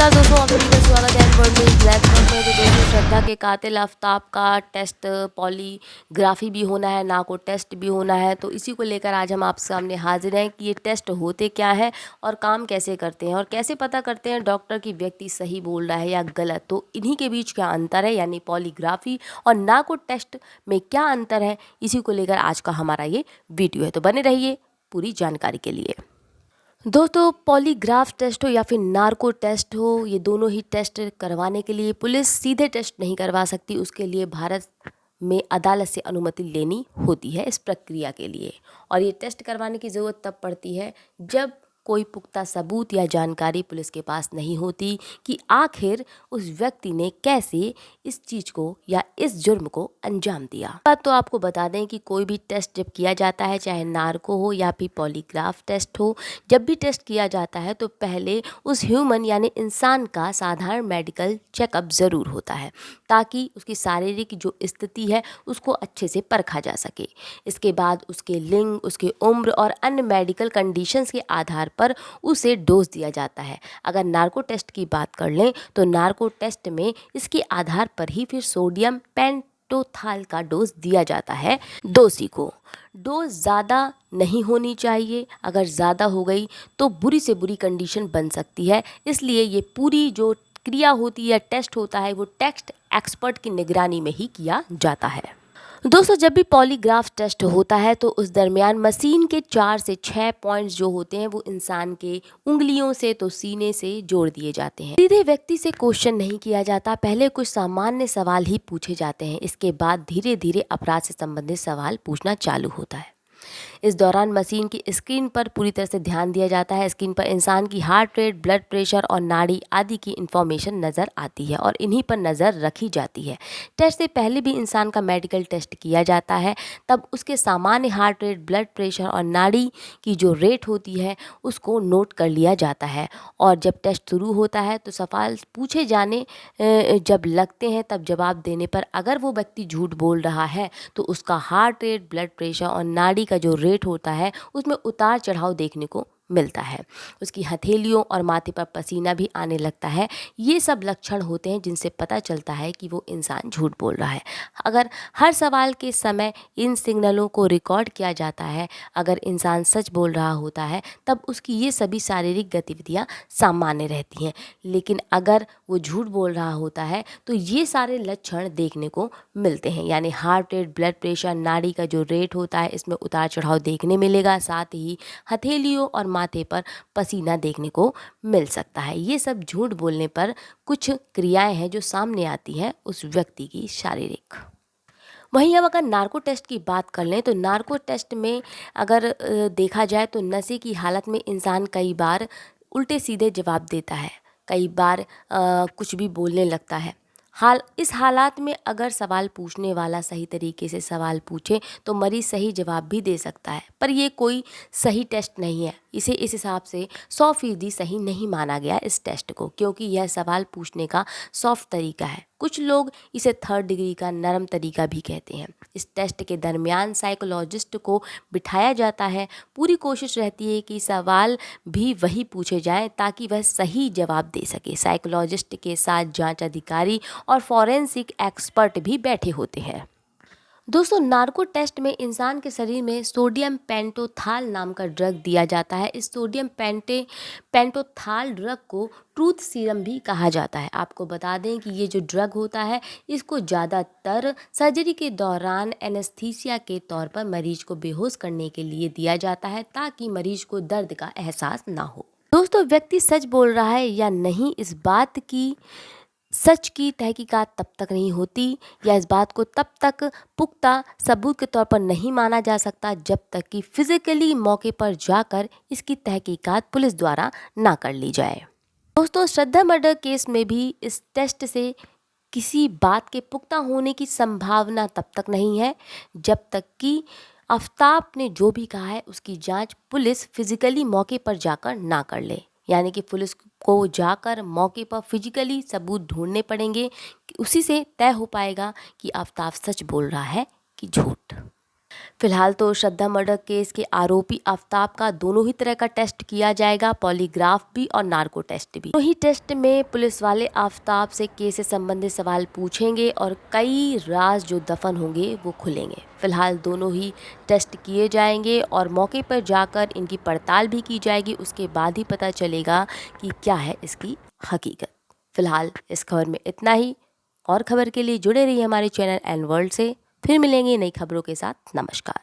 नमस्कार दोस्तों, आप सभी का स्वागत है वर्ल्ड न्यूज़ ब्लैक में। तो दोस्तों, श्रद्धा के कातिल आफ्ताब का टेस्ट पॉलीग्राफी भी होना है, नाको टेस्ट भी होना है। तो इसी को लेकर आज हम आप सामने हाजिर हैं कि ये टेस्ट होते क्या हैं और काम कैसे करते हैं और कैसे पता करते हैं डॉक्टर की व्यक्ति सही बोल रहा है या गलत। तो इन्हीं के बीच क्या अंतर है, यानी पॉलीग्राफी और नाको टेस्ट में क्या अंतर है, इसी को लेकर आज का हमारा ये वीडियो है। तो बने रहिए पूरी जानकारी के लिए। दोस्तों, पॉलीग्राफ टेस्ट हो या फिर नार्को टेस्ट हो, ये दोनों ही टेस्ट करवाने के लिए पुलिस सीधे टेस्ट नहीं करवा सकती। उसके लिए भारत में अदालत से अनुमति लेनी होती है इस प्रक्रिया के लिए। और ये टेस्ट करवाने की ज़रूरत तब पड़ती है जब कोई पुख्ता सबूत या जानकारी पुलिस के पास नहीं होती कि आखिर उस व्यक्ति ने कैसे इस चीज़ को या इस जुर्म को अंजाम दिया। बात तो आपको बता दें कि कोई भी टेस्ट जब किया जाता है, चाहे नार्को हो या फिर पॉलीग्राफ टेस्ट हो, जब भी टेस्ट किया जाता है तो पहले उस ह्यूमन यानी इंसान का साधारण मेडिकल चेकअप ज़रूर होता है, ताकि उसकी शारीरिक जो स्थिति है उसको अच्छे से परखा जा सके। इसके बाद उसके लिंग, उसकी उम्र और अन्य मेडिकल कंडीशंस के आधार पर उसे डोज दिया जाता है। अगर नार्को टेस्ट की बात कर लें तो नार्को टेस्ट में इसके आधार पर ही फिर सोडियम पेंटोथाल का डोज दिया जाता है दोषी को। डोज ज़्यादा नहीं होनी चाहिए, अगर ज़्यादा हो गई तो बुरी से बुरी कंडीशन बन सकती है। इसलिए ये पूरी जो क्रिया होती है, टेस्ट होता है, वो टेस्ट एक्सपर्ट की निगरानी में ही किया जाता है। दोस्तों, जब भी पॉलीग्राफ टेस्ट होता है तो उस दरमियान मशीन के 4 से 6 पॉइंट्स जो होते हैं वो इंसान के उंगलियों से तो सीने से जोड़ दिए जाते हैं। सीधे व्यक्ति से क्वेश्चन नहीं किया जाता, पहले कुछ सामान्य सवाल ही पूछे जाते हैं। इसके बाद धीरे धीरे अपराध से संबंधित सवाल पूछना चालू होता है। इस दौरान मशीन की स्क्रीन पर पूरी तरह से ध्यान दिया जाता है। स्क्रीन पर इंसान की हार्ट रेट, ब्लड प्रेशर और नाड़ी आदि की इंफॉर्मेशन नज़र आती है और इन्हीं पर नज़र रखी जाती है। टेस्ट से पहले भी इंसान का मेडिकल टेस्ट किया जाता है, तब उसके सामान्य हार्ट रेट, ब्लड प्रेशर और नाड़ी की जो रेट होती है उसको नोट कर लिया जाता है। और जब टेस्ट शुरू होता है तो सवाल पूछे जाने जब लगते हैं, तब जवाब देने पर अगर वो व्यक्ति झूठ बोल रहा है तो उसका हार्ट रेट, ब्लड प्रेशर और नाड़ी का जो रेट होता है उसमें उतार चढ़ाव देखने को मिलता है। उसकी हथेलियों और माथे पर पसीना भी आने लगता है। ये सब लक्षण होते हैं जिनसे पता चलता है कि वो इंसान झूठ बोल रहा है। अगर हर सवाल के समय इन सिग्नलों को रिकॉर्ड किया जाता है, अगर इंसान सच बोल रहा होता है तब उसकी ये सभी शारीरिक गतिविधियाँ सामान्य रहती हैं। लेकिन अगर वो झूठ बोल रहा होता है तो ये सारे लक्षण देखने को मिलते हैं, यानी हार्ट रेट, ब्लड प्रेशर, नाड़ी का जो रेट होता है इसमें उतार चढ़ाव देखने मिलेगा। साथ ही हथेलियों और माथे पर पसीना देखने को मिल सकता है। ये सब झूठ बोलने पर कुछ क्रियाएं हैं जो सामने आती हैं उस व्यक्ति की शारीरिक। वहीं अब अगर नार्को टेस्ट की बात कर लें तो नार्को टेस्ट में अगर देखा जाए तो नशे की हालत में इंसान कई बार उल्टे सीधे जवाब देता है, कई बार कुछ भी बोलने लगता है। इस हालात में अगर सवाल पूछने वाला सही तरीके से सवाल पूछे तो मरीज़ सही जवाब भी दे सकता है, पर ये कोई सही टेस्ट नहीं है। इसे इस हिसाब से 100% सही नहीं माना गया इस टेस्ट को, क्योंकि यह सवाल पूछने का सॉफ्ट तरीका है। कुछ लोग इसे 3rd डिग्री का नरम तरीका भी कहते हैं। इस टेस्ट के दरमियान साइकोलॉजिस्ट को बिठाया जाता है। पूरी कोशिश रहती है कि सवाल भी वही पूछे जाएं ताकि वह सही जवाब दे सके। साइकोलॉजिस्ट के साथ जांच अधिकारी और फॉरेंसिक एक्सपर्ट भी बैठे होते हैं। दोस्तों, नार्को टेस्ट में इंसान के शरीर में सोडियम पेंटोथाल नाम का ड्रग दिया जाता है। इस सोडियम पेंटोथाल ड्रग को ट्रूथ सीरम भी कहा जाता है। आपको बता दें कि ये जो ड्रग होता है इसको ज़्यादातर सर्जरी के दौरान एनेस्थीसिया के तौर पर मरीज को बेहोश करने के लिए दिया जाता है, ताकि मरीज को दर्द का एहसास ना हो। दोस्तों, व्यक्ति सच बोल रहा है या नहीं, इस बात की सच की तहकीकात तब तक नहीं होती या इस बात को तब तक पुख्ता सबूत के तौर पर नहीं माना जा सकता जब तक कि फिजिकली मौके पर जाकर इसकी तहकीकात पुलिस द्वारा ना कर ली जाए। दोस्तों, श्रद्धा मर्डर केस में भी इस टेस्ट से किसी बात के पुख्ता होने की संभावना तब तक नहीं है जब तक कि आफ्ताब ने जो भी कहा है उसकी जांच पुलिस फिजिकली मौके पर जाकर ना कर ले। यानी कि पुलिस को जाकर मौके पर फिजिकली सबूत ढूंढने पड़ेंगे, कि उसी से तय हो पाएगा कि आफ्ताब सच बोल रहा है कि झूठ। फिलहाल तो श्रद्धा मर्डर केस के आरोपी आफ्ताब का दोनों ही तरह का टेस्ट किया जाएगा, पॉलीग्राफ भी और नार्को टेस्ट भी। दोनों ही टेस्ट में पुलिस वाले आफ्ताब से केस से संबंधित सवाल पूछेंगे और कई राज जो दफन होंगे वो खुलेंगे। फिलहाल दोनों ही टेस्ट किए जाएंगे और मौके पर जाकर इनकी पड़ताल भी की जाएगी, उसके बाद ही पता चलेगा कि क्या है इसकी हकीकत। फिलहाल इस खबर में इतना ही। और खबर के लिए जुड़े रहिए हमारे चैनल एन वर्ल्ड से। फिर मिलेंगे नई खबरों के साथ। नमस्कार।